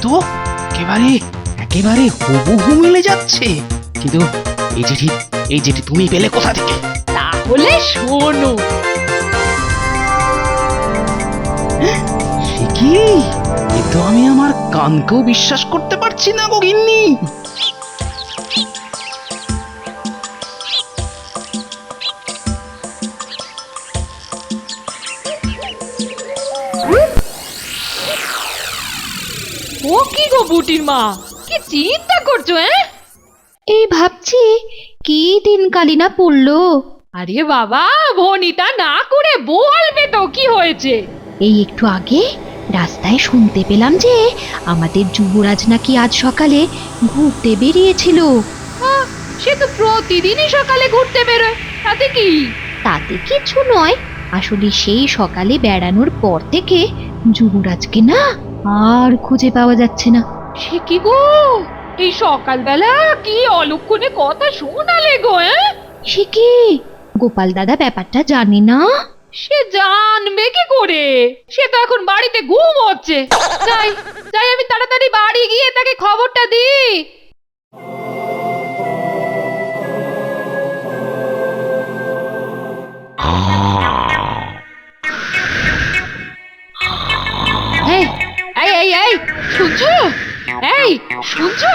তো একেবারে একেবারে হুবহু মিলে যাচ্ছে। কিন্তু এই চিঠি এই চিঠি তুমি পেলে কোথা থেকে? তাহলে শোনো। সে কি? এ তো আমি আমার কানকেও বিশ্বাস করতে পারছি না গো গিন্নি। ও কি গো বুটির মা, কি চিন্তা করছো? এই ভাবছি কি দিনকালই না পড়লো। আরে বাবা, ভনিতা না করে বলবে তো কি হয়েছে। এই একটু আগে রাস্তায় শুনতে পেলাম যে আমাদের যুবরাজ নাকি আজ সকালে ঘুরতে বেরিয়েছিল। সে তো প্রতিদিনই সকালে ঘুরতে বেরোয়, তাতে কি? তাতে কিছু নয়, আসলে সেই সকালে বেড়ানোর পর থেকে যুবরাজকে না আর খুঁজে পাওয়া যাচ্ছে না। সে কি গো, এই সকালবেলা কি অলক্ষণে কথা শোনালে গো? সে কি, গোপাল দাদা ব্যাপারটা জানে না? সে জানবে কি করে? সে তো এখন বাড়িতে ঘুম হচ্ছে। যাই যাই, আমি তাড়াতাড়ি বাড়ি গিয়ে তাকে খবরটা দিই। এই এই এই এই, শুনছো? এই শুনছো?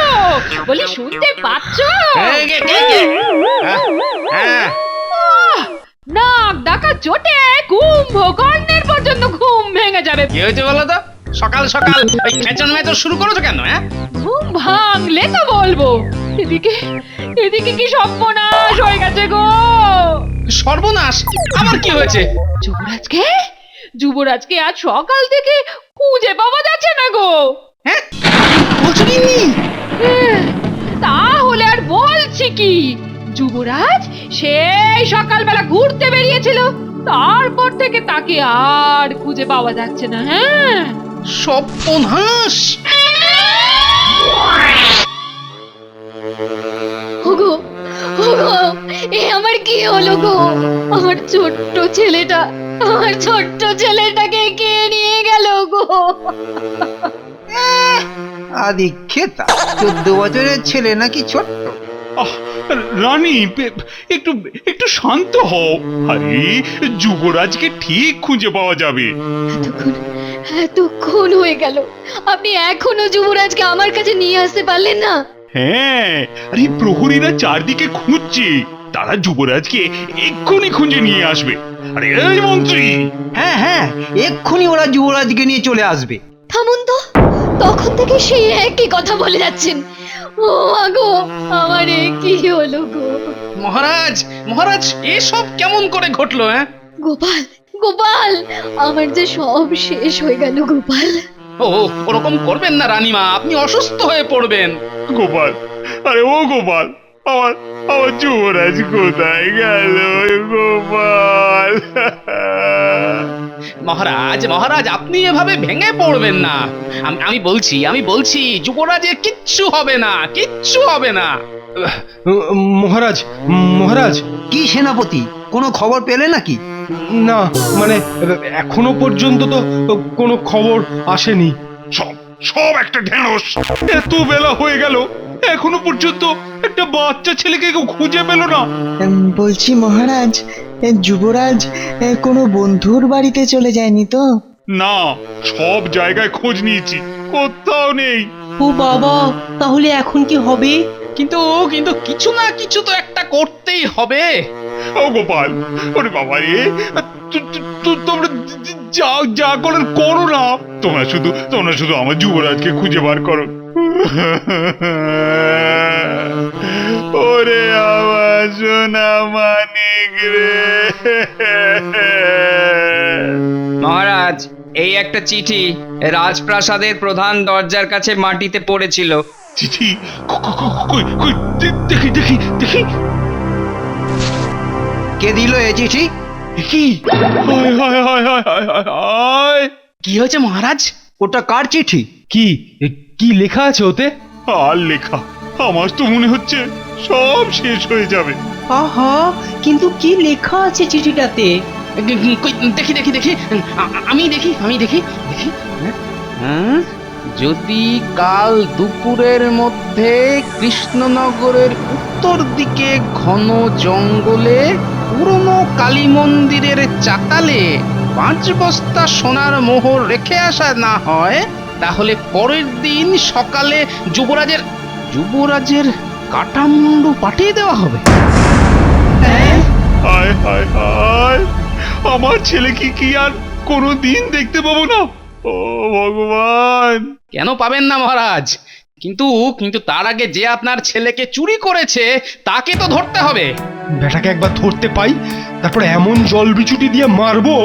বলি শুনতে পাচ্ছো? নাক ডাকা চোটে কুম্ভকর্ণের পর্যন্ত ঘুম ভেঙে যাবে। কি হয়েছে বলো তো? সকাল সকাল ওই খেচন মেচন শুরু করেছো কেন? ঘুম ভাঙলে তো বলবো। এদিকে এদিকে কি সর্বনাশ হয়ে গেছে গো। সর্বনাশ? আবার কি হয়েছে? যুবরাজকে যুবরাজকে আজ সকাল থেকে খুঁজে পাওয়া যাচ্ছে না গো। হ্যাঁ, বলছো গিন্নি? তাহলে আর বলছি কি, যুবরাজ সেই সকালবেলা ঘুরতে বেরিয়েছিল, তারপর থেকে তাকে আর খুঁজে পাওয়া যাচ্ছে না। হ্যাঁ, সর্বনাশ! ওগো ওগো, এ আমার কি হলো গো? আমার ছোট্ট ছেলেটাকে কে নিয়ে গেল গো? আদি খেতা 14 বছরের ছেলে নাকি ছোট্ট? রানী একটু একটু শান্ত হও। আরে যুবরাজকে ঠিক খুঁজে পাওয়া যাবে। এতক্ষণ হয়ে গেল, আপনি এখনো যুবরাজকে আমার কাছে নিয়ে আসতে পারলেন না? হ্যাঁ, আরে প্রহরীরা চারদিকে খুঁজছে, তারা যুবরাজকে এক্ষুনি খুঁজে নিয়ে আসবে। আরে এই মন্ত্রী! হ্যাঁ হ্যাঁ, এক্ষুনি ওরা যুবরাজকে নিয়ে চলে আসবে। থামুন তো, তখন থেকে সেই একই কথা বলে যাচ্ছেন। ও আগো, আমার এ কি হলো গো? মহারাজ মহারাজ, এসব কেমন করে ঘটলো? গোপাল গোপাল, আমার যে সব শেষ হয়ে গেল গোপাল। ও ওরকম করবেন না রানীমা, আপনি অসুস্থ হয়ে পড়বেন। গোপাল, আরে ও গোপাল, আমার আমার যুবরাজ কোথায় গেল গোপাল? মহারাজ মহারাজ, আপনি এভাবে ভেঙে পড়বেন না। আমি বলছি যুবরাজের কিচ্ছু হবে না, কিচ্ছু হবে না। মহারাজ মহারাজ, কি সেনাপতি, কোনো খবর পেলে নাকি? না মানে এখনো পর্যন্ত তো কোনো খবর আসেনি। সব সব একটা ঢেঁড়স। এত বেলা হয়ে গেল, এখনো পর্যন্ত একটা বাচ্চা ছেলেকে কেউ খুঁজে পেল না। বলছি মহারাজ, যুবরাজ কোনো বন্ধুর বাড়িতে চলে যায়নি তো? না, সব জায়গায় খোঁজ নিয়েছি, কোথাও নেই। ও বাবা, তাহলে এখন কি হবে? কিন্তু কিন্তু কিছু না কিছু তো একটা করতেই হবে। ও গোপাল, ওরে বাবা রে, তোমরা যা যা করেন করো না। তোমরা শুধু আমার যুবরাজকে খুঁজে বার করো। ওরে আমার সোনা মানিক রে। মহারাজ, এই একটা চিঠি রাজপ্রাসাদের প্রধান দরজার কাছে মাটিতে পড়েছিল। চিঠি? কই কই, দেখি দেখি দেখি। কে দিল এই চিঠি? কি? হায় হায় হায় হায় হায় হায় হায়! কি হয়েছে মহারাজ? ওটা কার চিঠি? কি কি লেখা আছে ওতে? আর লেখা, আমার তো মনে হচ্ছে সব শেষ হয়ে যাবে। আহা, কিন্তু কি লেখা আছে চিঠিটাতে? কই, দেখি দেখি দেখি, আমি দেখি দেখি। হ্যাঁ? যদি কাল দুপুরের মধ্যে কৃষ্ণনগরের উত্তর দিকে ঘন জঙ্গলে পুরনো কালী মন্দিরের চাতালে 5 বস্তা সোনার মোহর রেখে আসা না হয়, তাহলে পরের দিন সকালে যুবরাজের কাটামুন্ডু পাঠিয়ে দেওয়া হবে। হায় হায় হায়, আমার ছেলে কি আর কোনো দিন দেখতে পাবো না? ও ভগবান! কেন পাবেন না মহারাজ? কিন্তু তার আগে যে আপনার ছেলেকে চুরি করেছে তাকে তো ধরতে হবে। বেটাকে একবার ধরতে পাই, তারপর এমন জল বিচুটি দিয়ে মারবো।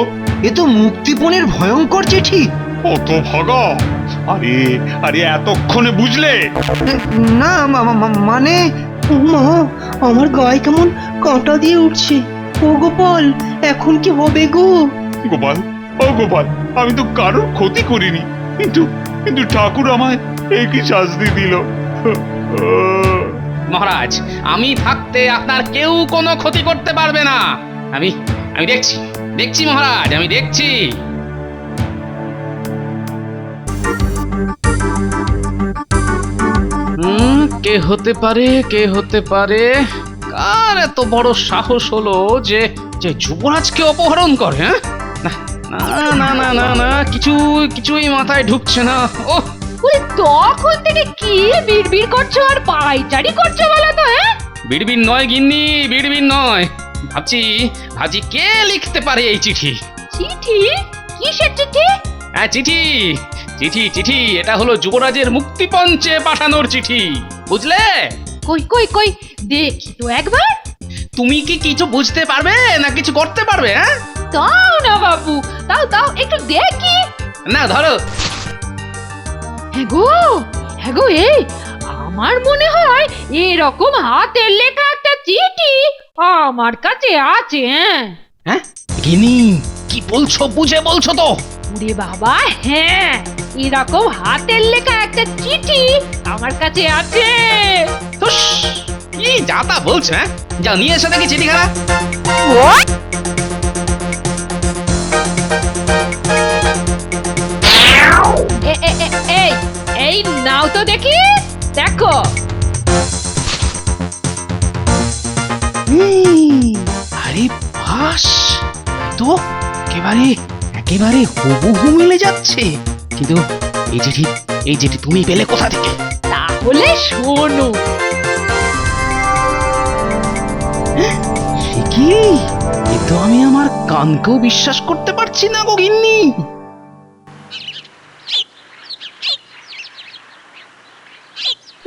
এ তো মুক্তিপণের ভয়ঙ্কর চিঠি। কত ভাগা! আরে আরে, এতক্ষণে বুঝলে? না মানে মা, আমার গায়ে কেমন কাঁটা দিয়ে উঠছে। ও গোপাল, এখন কি হবে গো? গোপাল, ও গোপাল, আমি তো কারোর ক্ষতি করিনি, কিন্তু ঠাকুর আমায় একই শাস্তি দিল। মহারাজ, আমি থাকতে আপনার কেউ কোনো ক্ষতি করতে পারবে না। আমি দেখছি মহারাজ, আমি দেখছি। কে হতে পারে? কার এত বড় সাহস হলো যে যুবরাজকে অপহরণ করে? হ্যাঁ, না, কিছুই মাথায় ঢুকছে না। ও ওরে, তখন থেকে কি বিড়বিড় করছো আর পায়চারি করছো বলো তো? বিড়বিড় নয় গিন্নি, বিড়বিড় নয়। ভাবছি কে লিখতে পারে এই চিঠি। চিঠি? কিসের চিঠি? হ্যাঁ, চিঠি। এটা হলো যুবরাজের মুক্তিপঞ্চে পাঠানোর চিঠি, বুঝলে? কই দেখি তো একবার। তুমি কি কিছু বুঝতে পারবে না কিছু করতে পারবে? হ্যাঁ, দাও না বাবু, দাও একটু দেখি। না, ধরো। হ্যাঁ গো, এই আমার মনে হয় এরকম হাতের লেখা একটা চিঠি আমার কাছে আছে। হ্যাঁ গিন্নি, কি বলছো? বুঝে বলছো তো? ওরে বাবা, হ্যাঁ, এরকম হাতের লেখা একটা চিঠি আমার কাছে আছে। ধুস, কি যা তা বলছো? হ্যাঁ, যাও নিয়ে এসে দেখি চিঠিখানা। এই নাও তো দেখি, দেখো। আরে বাস, তো একেবারে হুবহু মিলে যাচ্ছে। কিন্তু এই চিঠি তুমি পেলে কোথা থেকে? তাহলে শোনো। সে কি? এ তো আমি আমার কানকেও বিশ্বাস করতে পারছি না গো গিন্নি।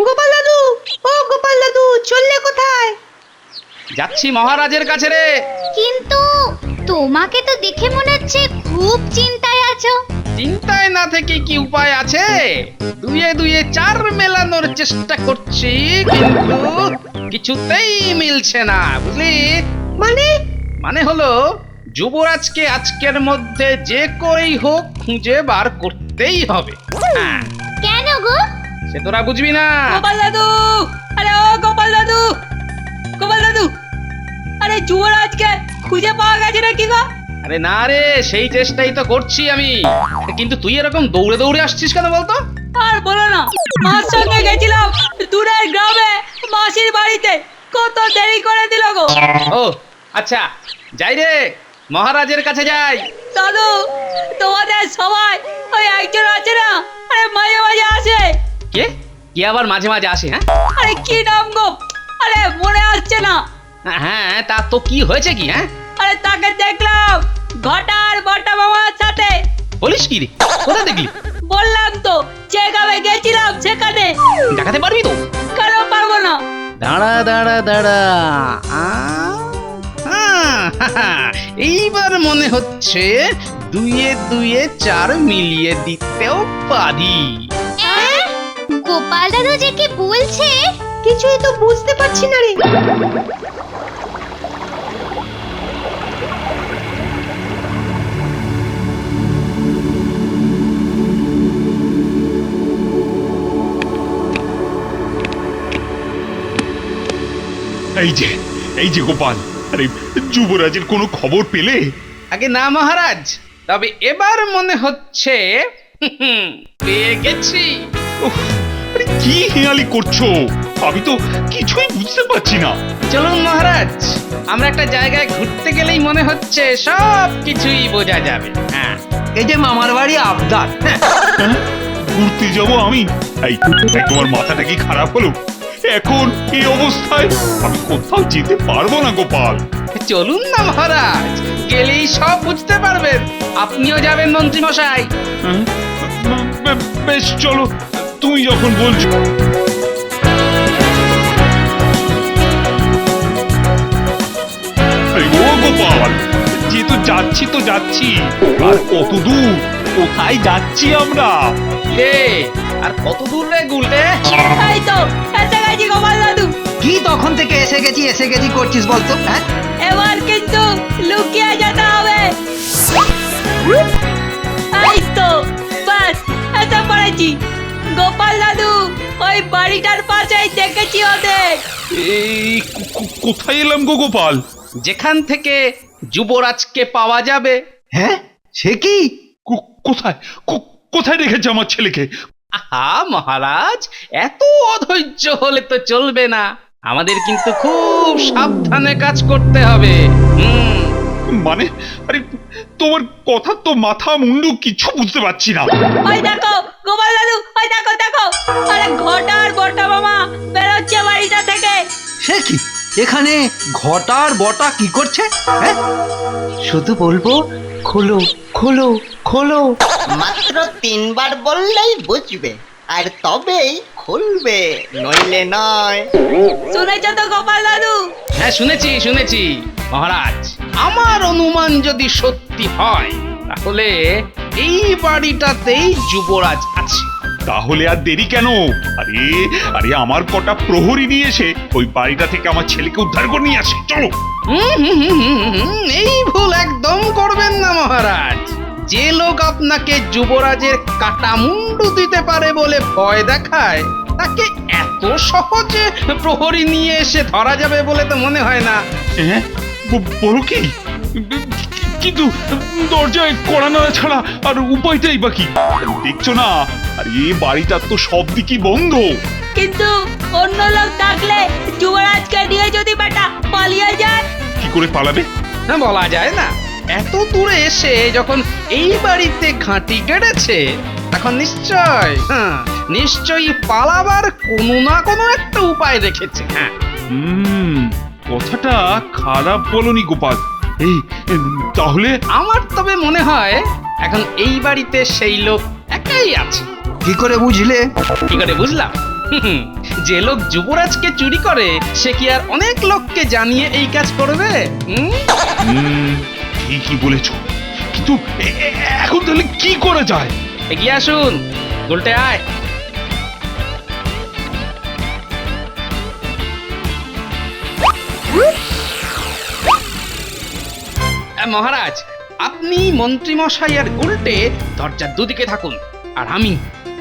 গোপাল দাদু, ও গোপাল দাদু, চললে কোথায়? যাচ্ছি মহারাজের কাছে রে। কিন্তু তোমাকে তো দেখে মনে হচ্ছে খুব চিন্তায় আছো। চিন্তায় না থেকে কি উপায় আছে? দুয়ে 4 মেলানোর চেষ্টা করছি, কিন্তু কিছুতেই মিলছে না, বুঝলি? মানে হলো যুবরাজকে আজকের মধ্যে যে করেই হোক খুঁজে বার করতেই হবে। হ্যাঁ, কেন গো? সে তোরা বুঝবি না। গোপাল দাদু, আরে ও গোপাল দাদু, আরে যুবরাজকে খুঁজে পাওয়া গেছে নাকি গো? আরে না রে, সেই চেষ্টাই তো করছি আমি। কিন্তু তুই এরকম দৌড়ে আসছিস কেন বলতো? আর বলো না, মার সঙ্গে গেছিলাম দূরের গ্রামে মাসির বাড়িতে, কত দেরি করে দিল গো। ও আচ্ছা, যাই রে, মহারাজের কাছে যাই। দাদু, তোমাদের সবাই ওই একজন আছে না, আরে মাঝে মাঝে আসে। কে আবার মাঝে মাঝে আসে? হ্যাঁ, আরে কি নাম গো? আরে মনে আসছে না। হ্যাঁ, তা তো কি হয়েছে কি? হ্যাঁ, আরে তাকে দেখলাম ঘটার বটা মামার সাথে। বলিস কি রে? কোথা দেখলি? বললাম তো, যে গ্রামে গেছিলাম সেখানে। দেখাতে পারবি তো? কেন পারবো না? দাঁড়া। এইবার মনে হচ্ছে দুয়ে 4 মিলিয়ে দিতেও পারি। গোপাল দাদু যে কি বলছে কিছুই তো বুঝতে পারছি না রে। এই যে গোপাল, আরে যুবরাজের কোনো খবর পেলে? আগে না মহারাজ, তবে এবার মনে হচ্ছে পেয়ে গেছি। উফ, আরে কি হেয়ালি করছো? আমি তো কিছুই বুঝতে পারছি না। চলুন মহারাজ, আমরা একটা জায়গায় ঘুরতে গেলেই মনে হচ্ছে সব কিছুই বোঝা যাবে। হ্যাঁ, এই যে মামার বাড়ি আবদার। হ্যাঁ, হ্যাঁ? ঘুরতে যাব আমি? এই তোমার মাথাটা কি খারাপ হলো? এখন এই অবস্থায় আমি কোথাও যেতে পারবো না গোপাল। চলুন না মহারাজ, গেলেই সব বুঝতে পারবেন। আপনিও যাবেন মন্ত্রী মশাই। হ্যাঁ? বেশ চলো, তুমি যখন বলছো। আরে ও গোপাল, যে তো যাচ্ছি, আর কত দূর? কোথায় যাচ্ছি আমরা? রে, আর কত দূর রে গুলটে? এই তো এসে গেছি গোপাল দাদু। কি তখন থেকে এসে গেছি করছিস বলতো? হ্যাঁ, এবার কিন্তু লুকিয়ে যেতে হবে। এই তো বাস এসে পড়েছি। গোপাল দাদু, ওই বাড়িটার পাশেই দেখেছি ওদের। এই কোথায় এলাম গো গোপাল? যেখান থেকে যুবরাজকে পাওয়া যাবে। হ্যাঁ, সে কি? কোথায় কোথায় রেখেছে আমার ছেলেকে? আহা মহারাজ, এত অধৈর্য হলে তো চলবে না। আমাদের কিন্তু খুব সাবধানে কাজ করতে হবে। মানে আরে তোমার কথা তো মাথা মুন্ডু কিছু বুঝতে পারছি না। ওই দেখো গোপাল দাদু, ওই দেখো দেখো, আরে ঘটার বটা মামা বেরোচ্ছে বাড়িটা থেকে। সে কি? এখানে ঘটার বটা কি করছে? হ্যাঁ, শুধু বলবো খোলো খোলো খোলো। মাত্র 3 বার বললেই বুঝবে, আর তবেই খুলবে, নইলে নয়। শুনেছো তো গোপাল দাদু? হ্যাঁ, শুনেছি মহারাজ। আমার অনুমান যদি সত্যি হয়, তাহলে এই বাড়িটাতেই যুবরাজ আছে। তাহলে আর দেরি কেন? আরে আরে আমার কটা প্রহরী নিয়ে এসে ওই বাড়িটা থেকে আমার ছেলেকে উদ্ধার করে নিয়ে আসে। চলো। এই ভুল একদম করবেন না মহারাজ। যে লোক আপনাকে যুবরাজের কাটা মুন্ডু দিতে পারে বলে ভয় দেখায়, তাকে এত সহজে প্রহরী নিয়ে এসে ধরা যাবে বলে তো মনে হয় না। হ্যাঁ, বলো কি? কিন্তু দরজায় কড়া নাড়া ছাড়া আর উপায়টাই বাকি। দেখছো না, আর এই বাড়িটার তো সব দিকই বন্ধ। কিন্তু অন্য লোক থাকলে যুবরাজকে নিয়ে যদি বেটা পালিয়ে যায়? কি করে পালাবে? না, বলা যায় না। এত দূরে এসে যখন এই বাড়িতে ঘাঁটি গেড়েছে, তখন নিশ্চয়ই পালাবার কোনো না কোনো একটা উপায় রেখেছে। হ্যাঁ, কথাটা খারাপ বলনি গোপাল। এই তাহলে আমার তবে মনে হয় এখন এই বাড়িতে সেই লোক একাই আছে। কি করে বুঝলে? কি করে বুঝলাম? যে লোক যুবরাজকে চুরি করে, সে কি আর অনেক লোককে জানিয়ে এই কাজ করবে? ঠিকই বলেছ, কিন্তু এখন তাহলে কি করা যায়? এগিয়ে আসুন, উল্টে আয়। মহারাজ, আপনি মন্ত্রী মশাই আর উল্টে দরজার দুদিকে থাকুন, আর আমি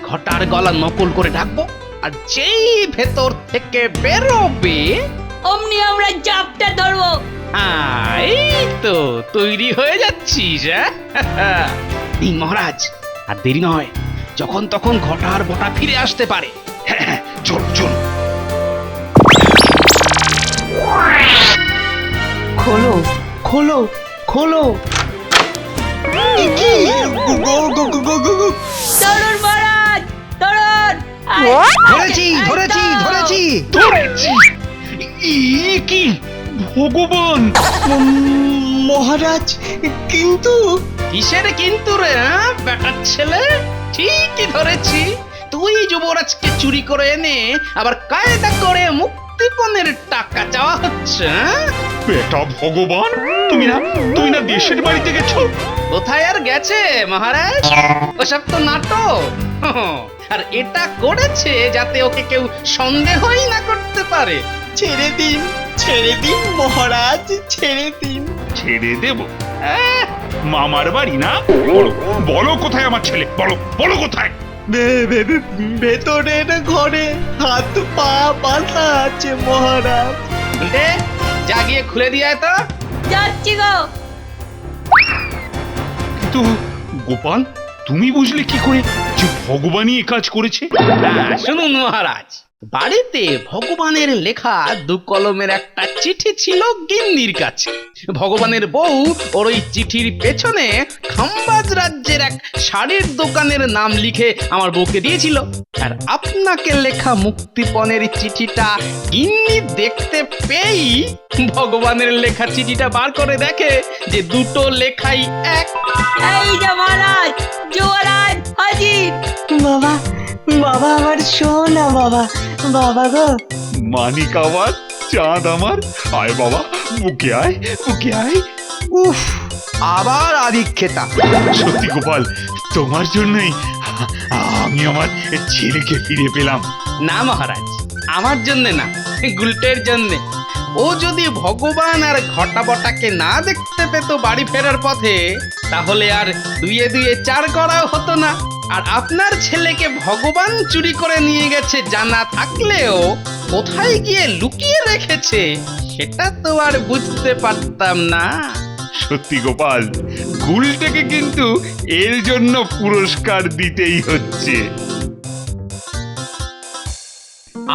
ঘটার গলা নকল করে ডাকবো, আর যেই ভেতর থেকে বেরোবে অমনি আমরা জাপটা ধরবো। এই তো তৈরি হয়ে যাচ্ছিস। এই মহারাজ, আর দেরি নয়, যখন তখন ঘটার বটা ফিরে আসতে পারে। হ্যাঁ, চল চল। খোলো খোলো খোলো। ধরুন মহারাজ, ধরুন। ধরেছি ধরেছি ধরেছি ধরেছি। কি ভগবান! মহারাজ, কিন্তু কিসের কিন্তু রে? বেটার ছেলে, ঠিকই ধরেছি। তুই যুবরাজকে চুরি করে এনে আবার কায়দা করে মুক্তিপণের টাকা চাওয়া হচ্ছে। বেটা ভগবান, তুমি না দেশের বাড়িতে গেছো? কোথায় আর গেছে মহারাজ? ওসব তো নাটক। আর এটা করেছে যাতে ওকে কেউ সন্দেহই না করতে পারে। ছেড়ে দিন মহারাজ, ছেড়ে দিন। ছেড়ে দেব? মামার বাড়ি না? বলো কোথায় আমার ছেলে? বলো কোথায়? ভেতরের ঘরে হাত পা বাঁধা আছে মহারাজ। যা গিয়ে খুলে দিয়ে আয় তো। যাচ্ছি গো। কিন্তু গোপাল, তুমি বুঝলে কি করে যে ভগবানই এ কাজ করেছে? হ্যাঁ, শুনুন মহারাজ, বাড়িতে ভগবানের লেখা 2 কলমের একটা চিঠি ছিল গিন্নির কাছে। ভগবানের বউ ওর ওই চিঠির পেছনে খাম্বাজ রাজ্যের এক শাড়ির দোকানের নাম লিখে আমার বউকে দিয়েছিল। আর আপনাকে লেখা মুক্তিপণের চিঠিটা গিন্নি দেখতে পেয়েই ভগবানের লেখা চিঠিটা বার করে দেখে যে দুটো লেখাই এক। এই যে মহারাজ, যুবরাজ হাজির। বাবা বাবা আমার সোনা বাবা, বাবা গো। মানিক আমার, চাঁদ আমার, আয় বাবা, বুকে আয়, বুকে আয়। উফ, আবার আদিক্ষেতা। সত্যি গোপাল, তোমার জন্যই আমি আমার ছেলেকে ফিরে পেলাম। না মহারাজ, আমার জন্য না, গুলটের জন্য। ও যদি ভগবান আর ঘটাবটাকে না দেখতে পেত বাড়ি ফেরার পথে, তাহলে আর 2 2 4 করাও হতো না। আর আপনার ছেলেকে ভগবান চুরি করে নিয়ে গেছে জানা থাকলেও কোথায় গিয়ে লুকিয়ে রেখেছে সেটা তো আর বুঝতে পারতাম না। সত্যি গোপাল, গুলটাকে কিন্তু এর জন্য পুরস্কার দিতেই হচ্ছে।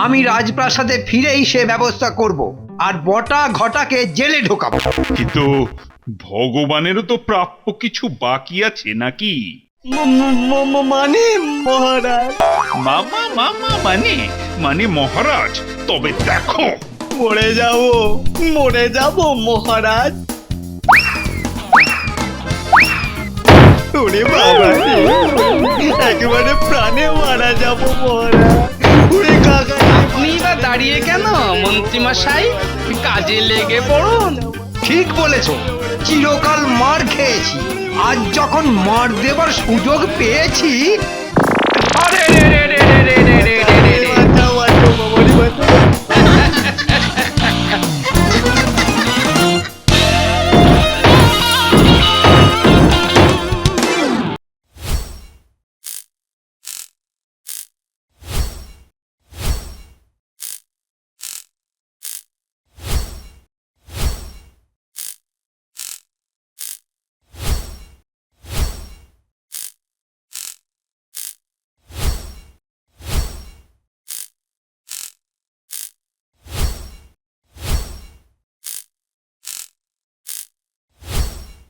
আমি রাজপ্রাসাদে ফিরেই সে ব্যবস্থা করব, আর বটা ঘটাকে জেলে ঢোকাবো। কিন্তু ভগবানেরও তো প্রাপ্য কিছু বাকি আছে নাকি? মানে মহারাজ, মামা মামা মানে মহারাজ, তবে দেখো। মরে যাব মহারাজ। ওরে বাবা রে, একেবারে প্রাণে মারা যাব মহারাজ। ওরে কাকা, আপনি বা দাঁড়িয়ে কেন মন্ত্রীমশাই, কাজে লেগে পড়ুন। ঠিক বলেছো, চিরকাল মার খেয়েছি, আজ যখন মার দেবার সুযোগ পেয়েছি